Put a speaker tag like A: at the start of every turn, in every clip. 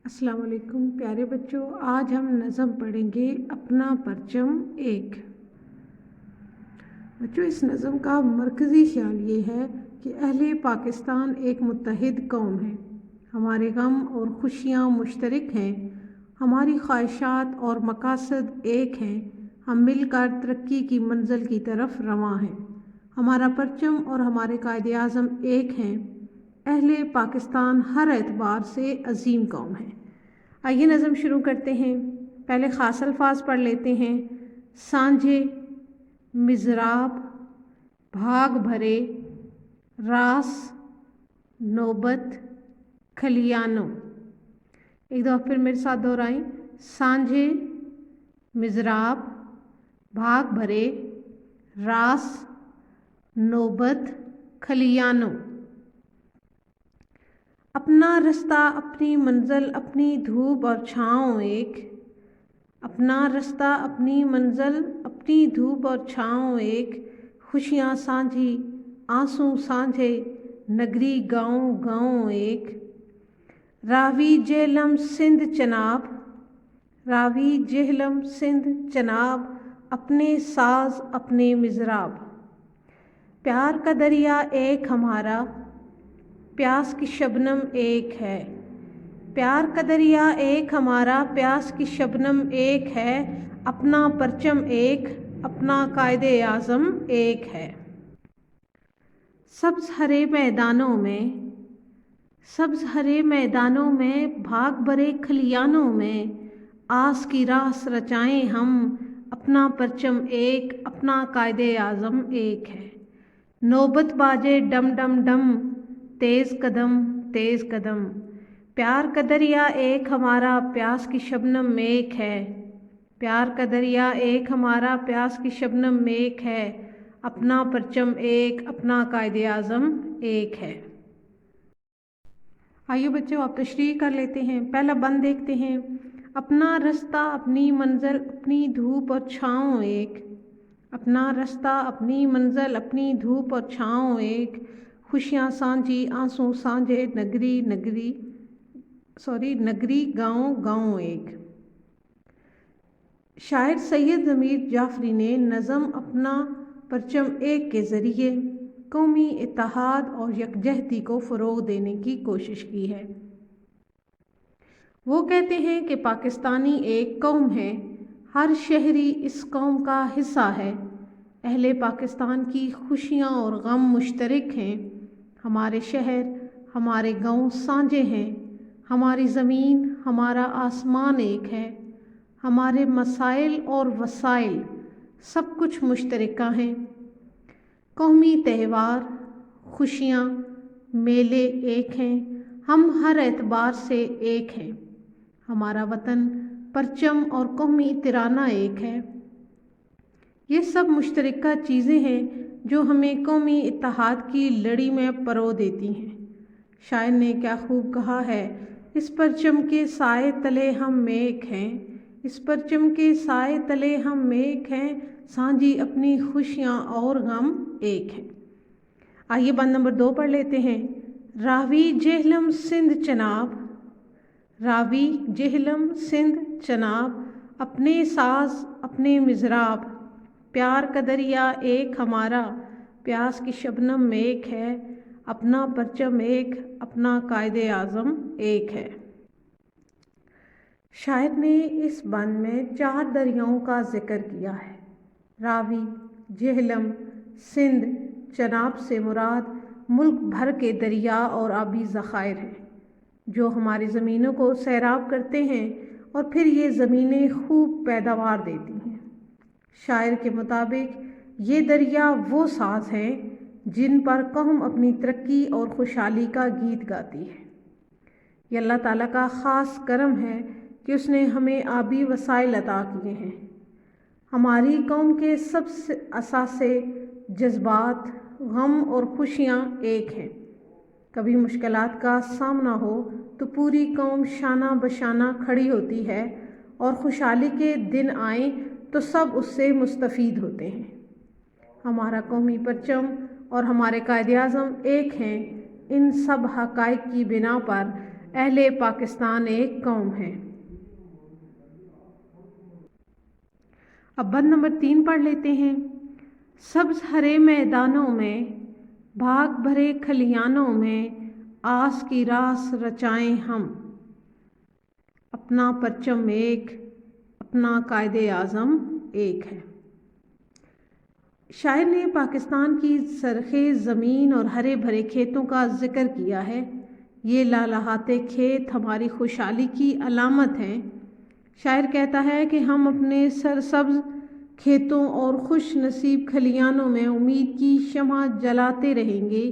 A: السلام علیکم پیارے بچوں، آج ہم نظم پڑھیں گے اپنا پرچم ایک۔ بچوں، اس نظم کا مرکزی خیال یہ ہے کہ اہل پاکستان ایک متحد قوم ہے، ہمارے غم اور خوشیاں مشترک ہیں، ہماری خواہشات اور مقاصد ایک ہیں، ہم مل کر ترقی کی منزل کی طرف رواں ہیں، ہمارا پرچم اور ہمارے قائد اعظم ایک ہیں، اہل پاکستان ہر اعتبار سے عظیم قوم ہے۔ آئیے نظم شروع کرتے ہیں۔ پہلے خاص الفاظ پڑھ لیتے ہیں۔ سانجھے، مضراب، بھاگ بھرے، راس، نوبت، کھلیانوں۔ ایک دفعہ پھر میرے ساتھ دہرائیں۔ سانجھے، مضراب، بھاگ بھرے، راس، نوبت، کھلیانوں۔ اپنا رستہ اپنی منزل اپنی دھوپ اور چھاؤں ایک، اپنا رستہ اپنی منزل اپنی دھوپ اور چھاؤں ایک، خوشیاں سانجھی آنسو سانجھے نگری گاؤں گاؤں ایک۔ راوی جہلم سندھ چناب، راوی جہلم سندھ چناب، اپنے ساز اپنے مضراب۔ پیار کا دریا ایک ہمارا، پیاس کی شبنم ایک ہے، پیار کا دریا ایک ہمارا، پیاس کی شبنم ایک ہے، اپنا پرچم ایک اپنا قائد اعظم ایک ہے۔ سبز ہرے میدانوں میں، سبز ہرے میدانوں میں، بھاگ بھرے کھلیانوں میں، آس کی راس رچائیں ہم، اپنا پرچم ایک اپنا قائد اعظم ایک ہے۔ نوبت باجے ڈم ڈم ڈم، تیز قدم تیز قدم، پیار کا دریا ایک ہمارا، پیاس کی شبنم ایک ہے، پیار کا دریا ایک ہمارا، پیاس کی شبنم ایک ہے، اپنا پرچم ایک اپنا قائد اعظم ایک ہے۔ آئیے بچوں، آپ تشریح کر لیتے ہیں۔ پہلا بند دیکھتے ہیں۔ اپنا رستہ اپنی منزل اپنی دھوپ اور چھاؤں ایک، اپنا رستہ اپنی منزل اپنی دھوپ اور چھاؤں ایک، خوشیاں سانجھی آنسو سانجھے نگری گاؤں گاؤں ایک۔ شاعر سید ضمیر جعفری نے نظم اپنا پرچم ایک کے ذریعے قومی اتحاد اور یکجہتی کو فروغ دینے کی کوشش کی ہے۔ وہ کہتے ہیں کہ پاکستانی ایک قوم ہے، ہر شہری اس قوم کا حصہ ہے، اہل پاکستان کی خوشیاں اور غم مشترک ہیں، ہمارے شہر ہمارے گاؤں سانجھے ہیں، ہماری زمین ہمارا آسمان ایک ہے، ہمارے مسائل اور وسائل سب کچھ مشترکہ ہیں، قومی تہوار خوشیاں میلے ایک ہیں، ہم ہر اعتبار سے ایک ہیں، ہمارا وطن پرچم اور قومی ترانہ ایک ہے۔ یہ سب مشترکہ چیزیں ہیں جو ہمیں قومی اتحاد کی لڑی میں پرو دیتی ہیں۔ شاعر نے کیا خوب کہا ہے، اس پرچم کے سائے تلے ہم ایک ہیں، اس پرچم کے سائے تلے ہم ایک ہیں، سانجھی اپنی خوشیاں اور غم ایک ہیں۔ آئیے بند نمبر 2 پڑھ لیتے ہیں۔ راوی جہلم سندھ چناب، راوی جہلم سندھ چناب، اپنے ساز اپنے مضراب، پیار کا دریا ایک ہمارا، پیاس کی شبنم ایک ہے، اپنا پرچم ایک اپنا قائد اعظم ایک ہے۔ شاعر نے اس بند میں 4 دریاؤں کا ذکر کیا ہے۔ راوی، جہلم، سندھ، چناب سے مراد ملک بھر کے دریا اور آبی ذخائر ہیں جو ہماری زمینوں کو سیراب کرتے ہیں اور پھر یہ زمینیں خوب پیداوار دیتی ہیں۔ شاعر کے مطابق یہ دریا وہ ساز ہیں جن پر قوم اپنی ترقی اور خوشحالی کا گیت گاتی ہے۔ یہ اللہ تعالیٰ کا خاص کرم ہے کہ اس نے ہمیں آبی وسائل عطا کیے ہیں۔ ہماری قوم کے سب سے اثاثے جذبات غم اور خوشیاں ایک ہیں۔ کبھی مشکلات کا سامنا ہو تو پوری قوم شانہ بشانہ کھڑی ہوتی ہے اور خوشحالی کے دن آئیں تو سب اس سے مستفید ہوتے ہیں۔ ہمارا قومی پرچم اور ہمارے قائد اعظم ایک ہیں۔ ان سب حقائق کی بنا پر اہل پاکستان ایک قوم ہے۔ اب بند نمبر 3 پڑھ لیتے ہیں۔ سبز ہرے میدانوں میں، بھاگ بھرے کھلیانوں میں، آس کی راس رچائیں ہم، اپنا پرچم ایک، اپنا قائد اعظم ایک ہے۔ شاعر نے پاکستان کی سرخیز زمین اور ہرے بھرے کھیتوں کا ذکر کیا ہے۔ یہ لالہاتے کھیت ہماری خوشحالی کی علامت ہیں۔ شاعر کہتا ہے کہ ہم اپنے سرسبز کھیتوں اور خوش نصیب کھلیانوں میں امید کی شمع جلاتے رہیں گے۔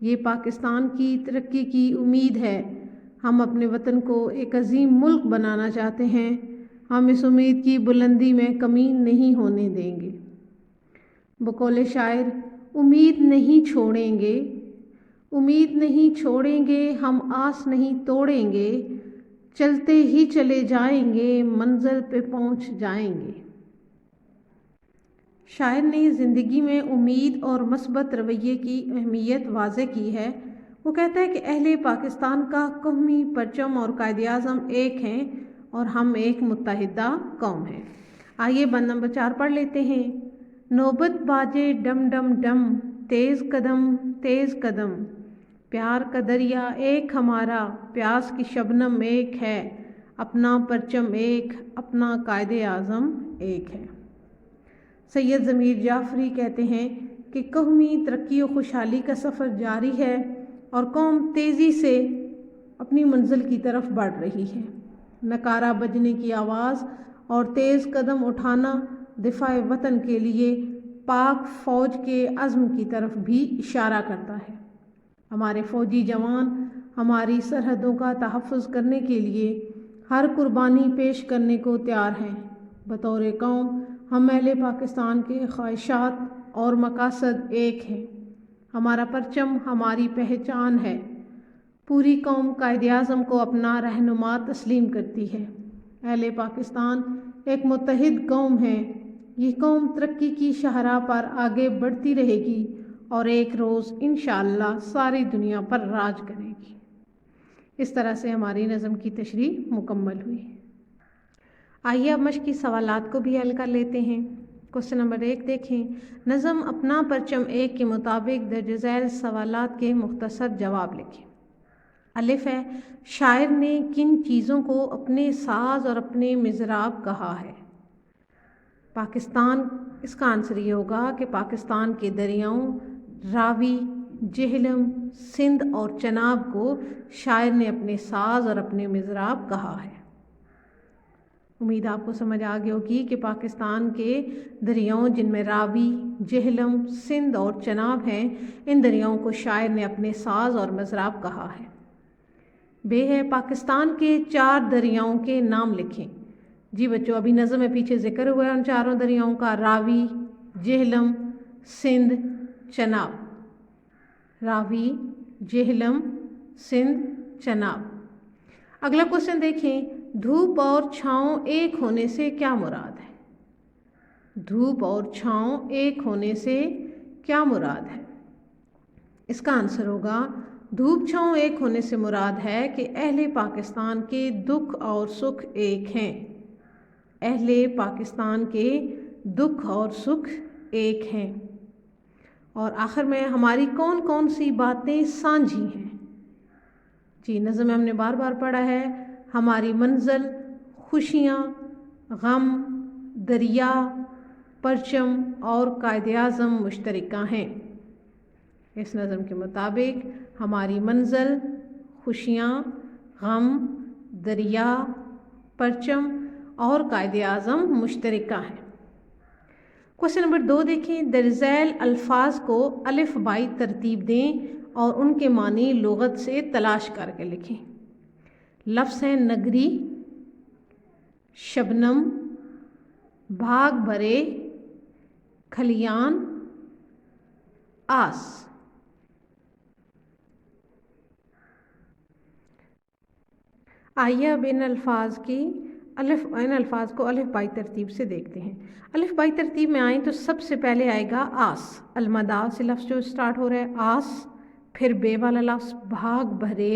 A: یہ پاکستان کی ترقی کی امید ہے۔ ہم اپنے وطن کو ایک عظیم ملک بنانا چاہتے ہیں۔ ہم اس امید کی بلندی میں کمی نہیں ہونے دیں گے۔ بقول شاعر، امید نہیں چھوڑیں گے، امید نہیں چھوڑیں گے، ہم آس نہیں توڑیں گے، چلتے ہی چلے جائیں گے، منزل پہ پہنچ جائیں گے۔ شاعر نے زندگی میں امید اور مثبت رویے کی اہمیت واضح کی ہے۔ وہ کہتا ہے کہ اہل پاکستان کا قومی پرچم اور قائد اعظم ایک ہیں اور ہم ایک متحدہ قوم ہیں۔ آئیے بند نمبر 4 پڑھ لیتے ہیں۔ نوبت باجے ڈم ڈم ڈم، تیز قدم، پیار کا دریا ایک ہمارا، پیاس کی شبنم ایک ہے، اپنا پرچم ایک، اپنا قائد اعظم ایک ہے۔ سید ضمیر جعفری کہتے ہیں کہ قومی ترقی و خوشحالی کا سفر جاری ہے اور قوم تیزی سے اپنی منزل کی طرف بڑھ رہی ہے۔ نکارہ بجنے کی آواز اور تیز قدم اٹھانا دفاع وطن کے لیے پاک فوج کے عزم کی طرف بھی اشارہ کرتا ہے۔ ہمارے فوجی جوان ہماری سرحدوں کا تحفظ کرنے کے لیے ہر قربانی پیش کرنے کو تیار ہیں۔ بطور قوم ہم اہل پاکستان کے خواہشات اور مقاصد ایک ہیں۔ ہمارا پرچم ہماری پہچان ہے۔ پوری قوم قائد اعظم کو اپنا رہنما تسلیم کرتی ہے۔ اہل پاکستان ایک متحد قوم ہے۔ یہ قوم ترقی کی شاہراہ پر آگے بڑھتی رہے گی اور ایک روز انشاءاللہ ساری دنیا پر راج کرے گی۔ اس طرح سے ہماری نظم کی تشریح مکمل ہوئی۔ آئیے اب مشقی سوالات کو بھی حل کر لیتے ہیں۔ کوسچن نمبر 1 دیکھیں۔ نظم اپنا پرچم ایک کے مطابق درج ذیل سوالات کے مختصر جواب لکھیں۔ الف ہے، شاعر نے کن چیزوں کو اپنے ساز اور اپنے مضراب کہا ہے؟ پاکستان، اس کا آنسر یہ ہوگا کہ پاکستان کے دریاؤں راوی، جہلم، سندھ اور چناب کو شاعر نے اپنے ساز اور اپنے مضراب کہا ہے۔ امید آپ کو سمجھ آ گئی ہوگی کہ پاکستان کے دریاؤں جن میں راوی، جہلم، سندھ اور چناب ہیں، ان دریاؤں کو شاعر نے اپنے ساز اور مضراب کہا ہے۔ بے ہے، پاکستان کے 4 دریاؤں کے نام لکھیں۔ جی بچوں، ابھی نظم میں پیچھے ذکر ہوا ہے ان 4 دریاؤں کا، راوی، جہلم، سندھ، چناب۔ راوی، جہلم، سندھ، چناب۔ اگلا کوسچن دیکھیں، دھوپ اور چھاؤں ایک ہونے سے کیا مراد ہے؟ دھوپ اور چھاؤں ایک ہونے سے کیا مراد ہے؟ اس کا آنسر ہوگا دھوپ چھاؤں ایک ہونے سے مراد ہے کہ اہل پاکستان کے دکھ اور سکھ ایک ہیں۔ اہل پاکستان کے دکھ اور سکھ ایک ہیں۔ اور آخر میں ہماری کون کون سی باتیں سانجھی ہیں؟ جی نظم میں ہم نے بار بار پڑھا ہے، ہماری منزل، خوشیاں، غم، دریا، پرچم اور قائد اعظم مشترکہ ہیں۔ اس نظم کے مطابق ہماری منزل، خوشیاں، غم، دریا، پرچم اور قائد اعظم مشترکہ ہیں۔ کوسچن نمبر 2 دیکھیں، درج ذیل الفاظ کو الف بائی ترتیب دیں اور ان کے معنی لغت سے تلاش کر کے لکھیں۔ لفظ ہیں نگری، شبنم، بھاگ بھرے، کھلیان، آس۔ آئیے اب ان الفاظ کو الف بائی ترتیب سے دیکھتے ہیں۔ الف بائی ترتیب میں آئیں تو سب سے پہلے آئے گا آس، المدا سے لفظ جو سٹارٹ ہو رہا ہے آس، پھر بے والا لفظ بھاگ بھرے،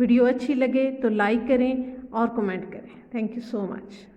A: ویڈیو اچھی لگے تو لائک کریں اور کمنٹ کریں. Thank you so much.